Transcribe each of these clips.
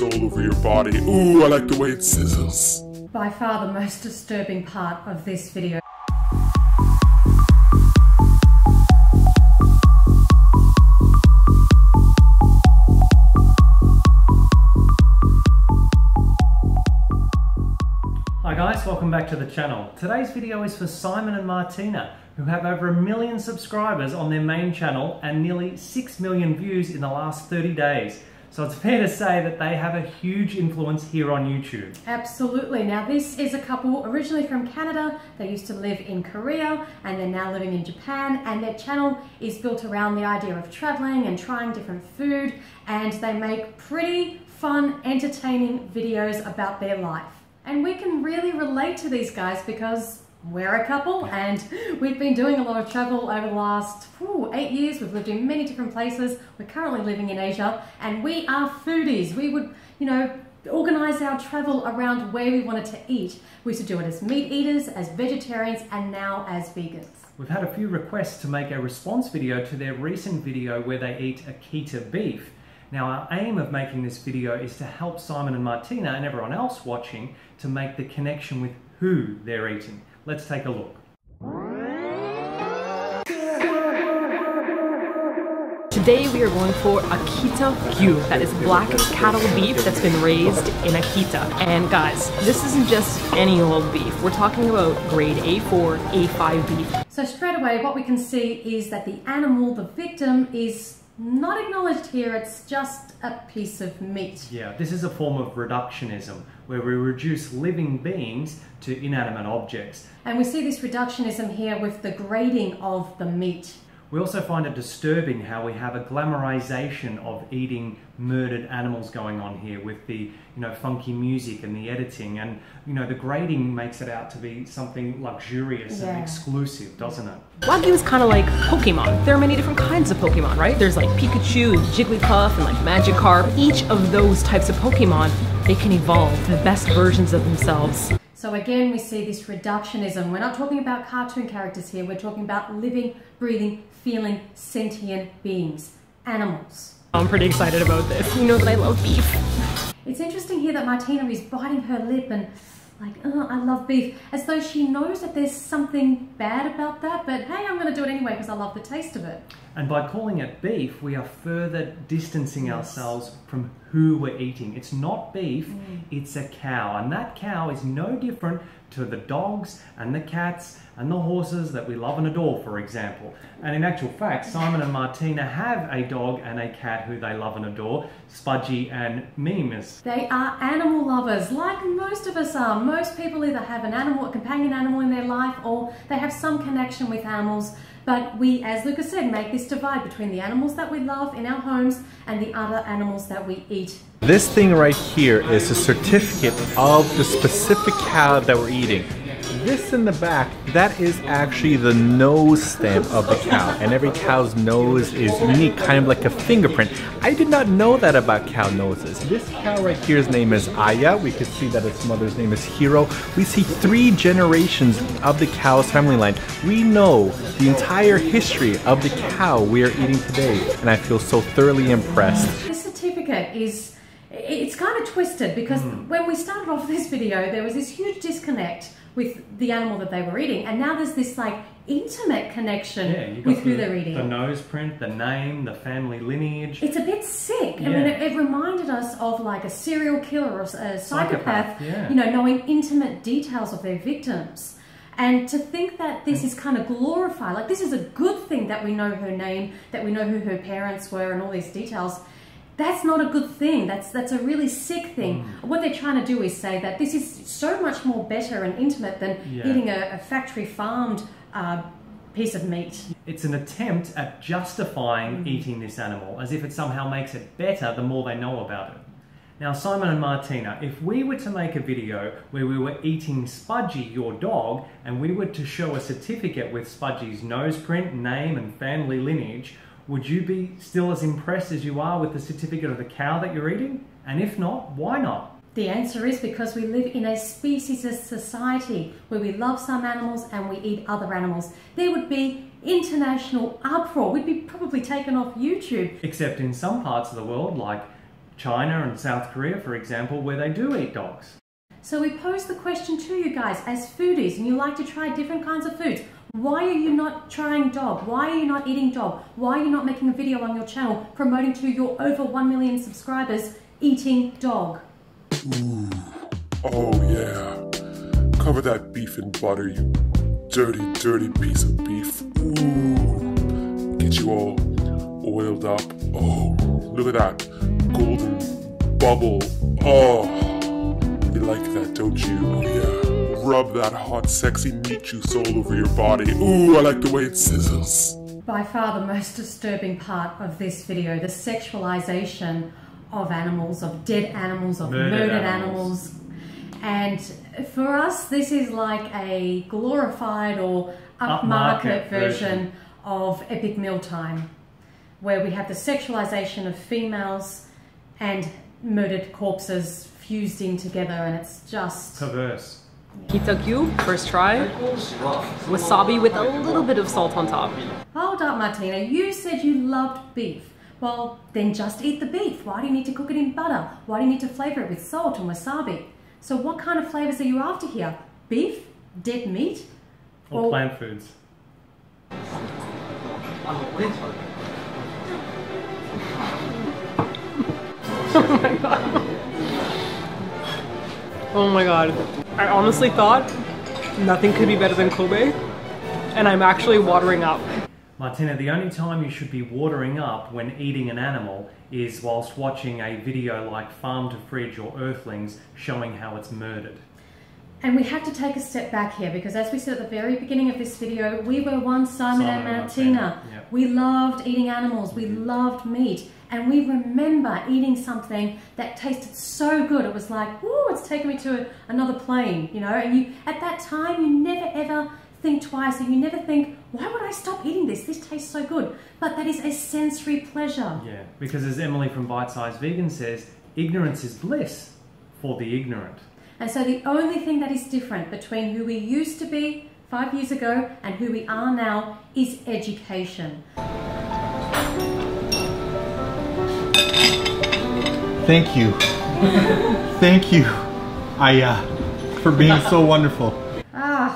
all over your body. Ooh, I like the way it sizzles. By far the most disturbing part of this video. Hi guys, welcome back to the channel. Today's video is for Simon and Martina, who have over 1 million subscribers on their main channel and nearly 6 million views in the last 30 days. So it's fair to say that they have a huge influence here on YouTube. Absolutely. Now this is a couple originally from Canada. They used to live in Korea and they're now living in Japan, and their channel is built around the idea of traveling and trying different food, and they make pretty fun, entertaining videos about their life. And we can really relate to these guys because we're a couple and we've been doing a lot of travel over the last 8 years. We've lived in many different places. We're currently living in Asia and we are foodies. We would, organize our travel around where we wanted to eat. We used to do it as meat eaters, as vegetarians, and now as vegans. We've had a few requests to make a response video to their recent video where they eat Akita beef. Now our aim of making this video is to help Simon and Martina and everyone else watching to make the connection with who they're eating. Let's take a look. Today we are going for Akita Gyu. That is black cattle beef that's been raised in Akita. And guys, this isn't just any old beef. We're talking about grade A4, A5 beef. So straight away what we can see is that the animal, the victim, is not acknowledged here. It's just a piece of meat. Yeah, this is a form of reductionism where we reduce living beings to inanimate objects. And we see this reductionism here with the grading of the meat. We also find it disturbing how we have a glamorization of eating murdered animals going on here with the, funky music and the editing, and, the grading makes it out to be something luxurious and exclusive, doesn't it? Wagyu is kind of like Pokemon. There are many different kinds of Pokemon, right? There's like Pikachu and Jigglypuff and like Magikarp. Each of those types of Pokemon, they can evolve to the best versions of themselves. So again, we see this reductionism. We're not talking about cartoon characters here. We're talking about living, breathing, feeling, sentient beings, animals. I'm pretty excited about this. You know that I love beef. It's interesting here that Martina is biting her lip and like, oh, I love beef, as though she knows that there's something bad about that, but hey, I'm going to do it anyway because I love the taste of it. And by calling it beef, we are further distancing ourselves from who we're eating. It's not beef, it's a cow, and that cow is no different to the dogs and the cats and the horses that we love and adore, for example. And in actual fact, Simon and Martina have a dog and a cat who they love and adore, Spudgy and Memes. They are animal lovers, like most of us are. Most people either have an animal, a companion animal in their life, or they have some connection with animals. But we, as Lucas said, make this divide between the animals that we love in our homes and the other animals that we eat. This thing right here is a certificate of the specific cow that we're eating. This in the back, that is actually the nose stamp of the cow, and every cow's nose is unique, kind of like a fingerprint. I did not know that about cow noses. This cow right here's name is Aya. We could see that its mother's name is Hiro. We see 3 generations of the cow's family line. We know the entire history of the cow we are eating today, and I feel so thoroughly impressed. This certificate it's kind of twisted because when we started off this video, there was this huge disconnect with the animal that they were eating, and now there's this like intimate connection with who they're eating. The nose print, the name, the family lineage. It's a bit sick. I mean, it reminded us of like a serial killer or a psychopath, knowing intimate details of their victims. And to think that this is kind of glorified, like this is a good thing that we know her name, that we know who her parents were and all these details. That's not a good thing. That's a really sick thing. What they're trying to do is say that this is so much more better and intimate than eating a factory farmed piece of meat. It's an attempt at justifying eating this animal, as if it somehow makes it better the more they know about it. Now, Simon and Martina, if we were to make a video where we were eating Spudgy, your dog, and we were to show a certificate with Spudgy's nose print, name, and family lineage, would you be still as impressed as you are with the certificate of the cow that you're eating? And if not, why not? The answer is because we live in a speciesist society where we love some animals and we eat other animals. There would be international uproar. We'd be probably taken off YouTube. Except in some parts of the world, like China and South Korea, for example, where they do eat dogs. So we pose the question to you guys as foodies, and you like to try different kinds of foods. Why are you not trying dog? Why are you not eating dog? Why are you not making a video on your channel promoting to your over 1 million subscribers eating dog? Ooh. Oh yeah. Cover that beef in butter, you dirty, dirty piece of beef. Ooh. Get you all oiled up. Oh, look at that golden bubble. Oh, you like that, don't you? Oh yeah. Rub that hot, sexy meat juice all over your body. Ooh, I like the way it sizzles. By far the most disturbing part of this video, the sexualization of animals, of dead animals, of murdered animals. And for us, this is like a glorified or upmarket version of Epic Mealtime, where we have the sexualization of females and murdered corpses fused in together, and it's just perverse. Kita-Q, first try. Wasabi with a little bit of salt on top. Hold up, Martina, you said you loved beef. Well, then just eat the beef. Why do you need to cook it in butter? Why do you need to flavor it with salt and wasabi? So what kind of flavors are you after here? Beef? Dead meat? Or plant foods? Oh my god. Oh my god. I honestly thought nothing could be better than Kobe, and I'm actually watering up. Martina, the only time you should be watering up when eating an animal is whilst watching a video like Farm to Fridge or Earthlings showing how it's murdered. And we have to take a step back here, because as we said at the very beginning of this video, we were once Simon and Martina. Yep. We loved eating animals, we loved meat, and we remember eating something that tasted so good. It was like, woo, it's taken me to another plane, you know, and you, at that time, you never ever think twice, and you never think, why would I stop eating this? This tastes so good. But that is a sensory pleasure. Yeah, because as Emily from Bite Size Vegan says, ignorance is bliss for the ignorant. And so the only thing that is different between who we used to be 5 years ago and who we are now is education. Thank you. Thank you, for being so wonderful.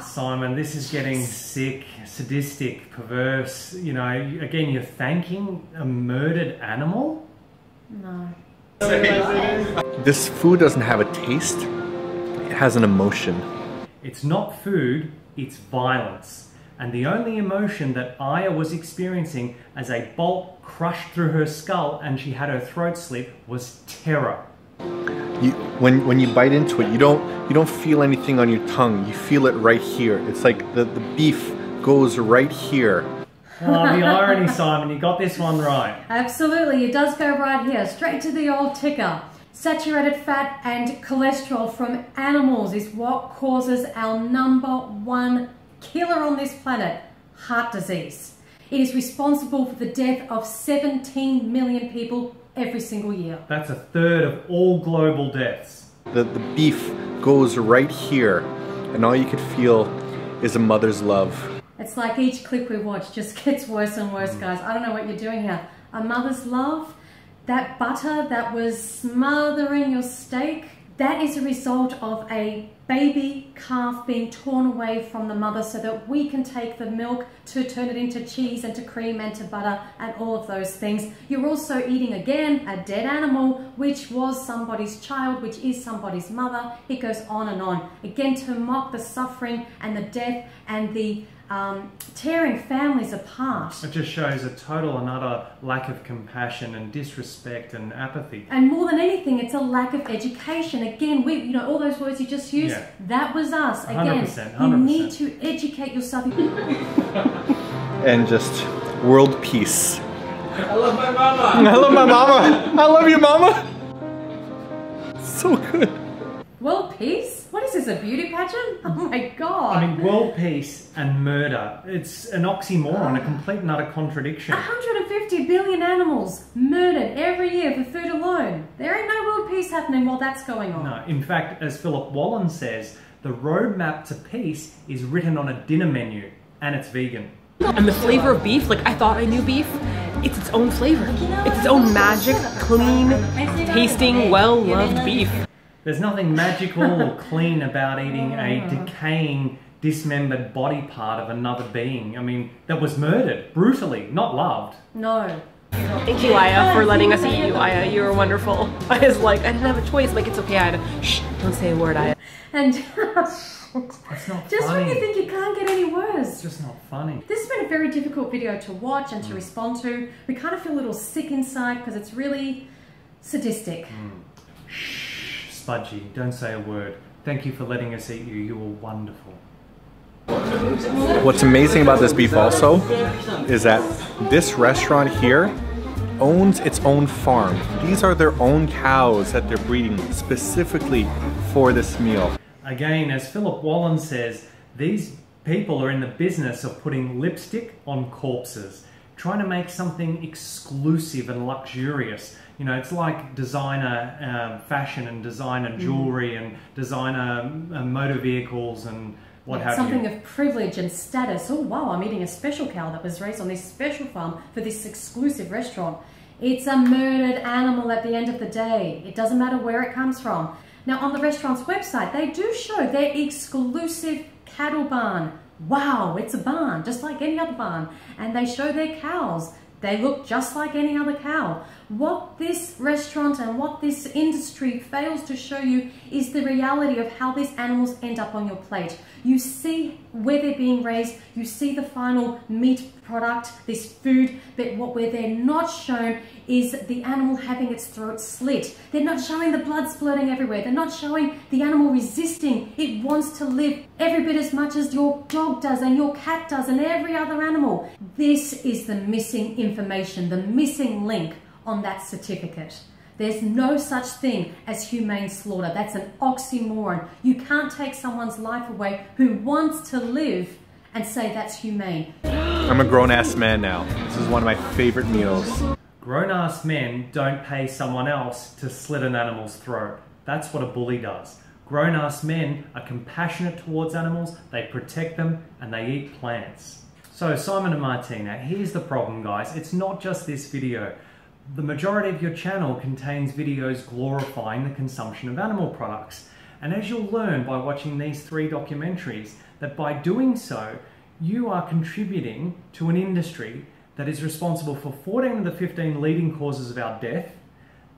Simon, this is getting sick, sadistic, perverse. You know, again, you're thanking a murdered animal? No. This food doesn't have a taste. It has an emotion. It's not food, it's violence. And the only emotion that Aya was experiencing as a bolt crushed through her skull and she had her throat slit was terror. When you bite into it, you don't feel anything on your tongue. You feel it right here. It's like the beef goes right here. Oh, the irony, Simon, you got this one right. Absolutely, it does go right here, straight to the old ticker. Saturated fat and cholesterol from animals is what causes our #1 killer on this planet, heart disease. It is responsible for the death of 17 million people every single year. That's 1/3 of all global deaths. The beef goes right here, and all you could feel is a mother's love. It's like each clip we watch just gets worse and worse, guys. I don't know what you're doing here. A mother's love, that butter that was smothering your steak, that is a result of a baby calf being torn away from the mother so that we can take the milk to turn it into cheese and to cream and to butter and all of those things. You're also eating, again, a dead animal, which was somebody's child, which is somebody's mother. It goes on and on. Again, to mock the suffering and the death and the tearing families apart. It just shows a total and utter lack of compassion and disrespect and apathy. And more than anything, it's a lack of education. Again, you know, all those words you just used, that was us. Again, 100%. you need to educate yourself. And just world peace. I love my mama. I love my mama. I love you, mama. So good. World peace? What is this, a beauty pageant? Oh my God. I mean, world peace and murder. It's an oxymoron, a complete and utter contradiction. 150 billion animals murdered every year for food alone. There ain't no world peace happening while that's going on. No, in fact, as Philip Wallen says, the roadmap to peace is written on a dinner menu, and it's vegan. And the flavor of beef, like I thought I knew beef, it's its own flavor. It's its own magic, clean, tasting, well-loved beef. There's nothing magical or clean about eating a decaying, dismembered body part of another being. I mean, that was murdered, brutally, not loved. No. Thank you, Aya, for letting us eat you, Aya. You were wonderful. Aya's like, I didn't have a choice. Like, it's okay, Aya. Shh, don't say a word, Aya. And That's not just funny. when you think you can't get any worse. It's just not funny. This has been a very difficult video to watch and to respond to. We kind of feel a little sick inside because it's really sadistic. Shh, Spudgy, don't say a word. Thank you for letting us eat you. You were wonderful. What's amazing about this beef also is that this restaurant here owns its own farm. These are their own cows that they're breeding specifically for this meal. Again, as Philip Wallen says, these people are in the business of putting lipstick on corpses, trying to make something exclusive and luxurious. You know, it's like designer fashion and designer jewelry and designer motor vehicles and what have you. Something of privilege and status. Oh wow, I'm eating a special cow that was raised on this special farm for this exclusive restaurant. It's a murdered animal at the end of the day. It doesn't matter where it comes from. Now on the restaurant's website, they do show their exclusive cattle barn. Wow, it's a barn, just like any other barn. And they show their cows. They look just like any other cow. What this restaurant and what this industry fails to show you is the reality of how these animals end up on your plate. You see where they're being raised, you see the final meat product, this food, but where they're not shown is the animal having its throat slit. They're not showing the blood splurting everywhere. They're not showing the animal resisting. It wants to live every bit as much as your dog does and your cat does and every other animal. This is the missing information, the missing link on that certificate. There's no such thing as humane slaughter. That's an oxymoron. You can't take someone's life away who wants to live and say that's humane. I'm a grown-ass man now. This is one of my favorite meals. Grown-ass men don't pay someone else to slit an animal's throat. That's what a bully does. Grown-ass men are compassionate towards animals, they protect them, and they eat plants. So Simon and Martina, here's the problem, guys. It's not just this video. The majority of your channel contains videos glorifying the consumption of animal products. And as you'll learn by watching these 3 documentaries, that by doing so, you are contributing to an industry that is responsible for 14 of the 15 leading causes of our death,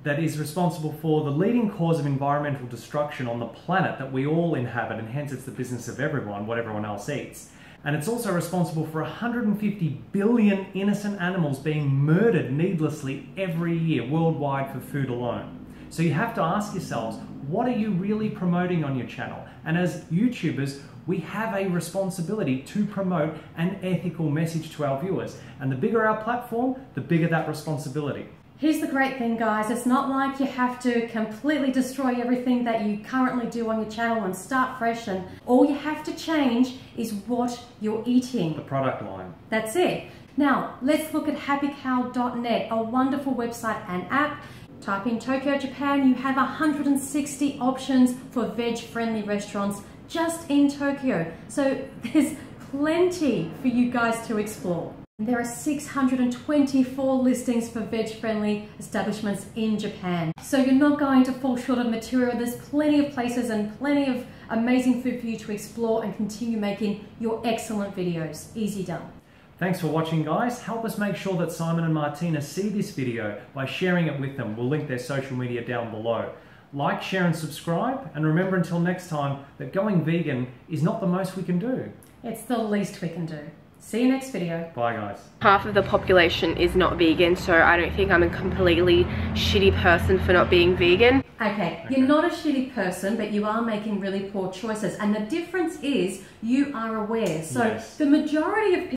that is responsible for the leading cause of environmental destruction on the planet that we all inhabit, and hence it's the business of everyone, what everyone else eats. And it's also responsible for 150 billion innocent animals being murdered needlessly every year worldwide for food alone. So you have to ask yourselves, what are you really promoting on your channel? And as YouTubers, we have a responsibility to promote an ethical message to our viewers. And the bigger our platform, the bigger that responsibility. Here's the great thing, guys. It's not like you have to completely destroy everything that you currently do on your channel and start fresh, and all you have to change is what you're eating. The product line. That's it. Now, let's look at happycow.net, a wonderful website and app. Type in Tokyo, Japan. You have 160 options for veg-friendly restaurants just in Tokyo. So there's plenty for you guys to explore. There are 624 listings for veg-friendly establishments in Japan. So you're not going to fall short of material. There's plenty of places and plenty of amazing food for you to explore and continue making your excellent videos. Easy done. Thanks for watching, guys. Help us make sure that Simon and Martina see this video by sharing it with them. We'll link their social media down below. Like, share and subscribe, and remember until next time that going vegan is not the most we can do. It's the least we can do. See you next video. Bye, guys. Half of the population is not vegan, so I don't think I'm a completely shitty person for not being vegan. Okay, you're not a shitty person, but you are making really poor choices. And the difference is you are aware. So Yes. the majority of people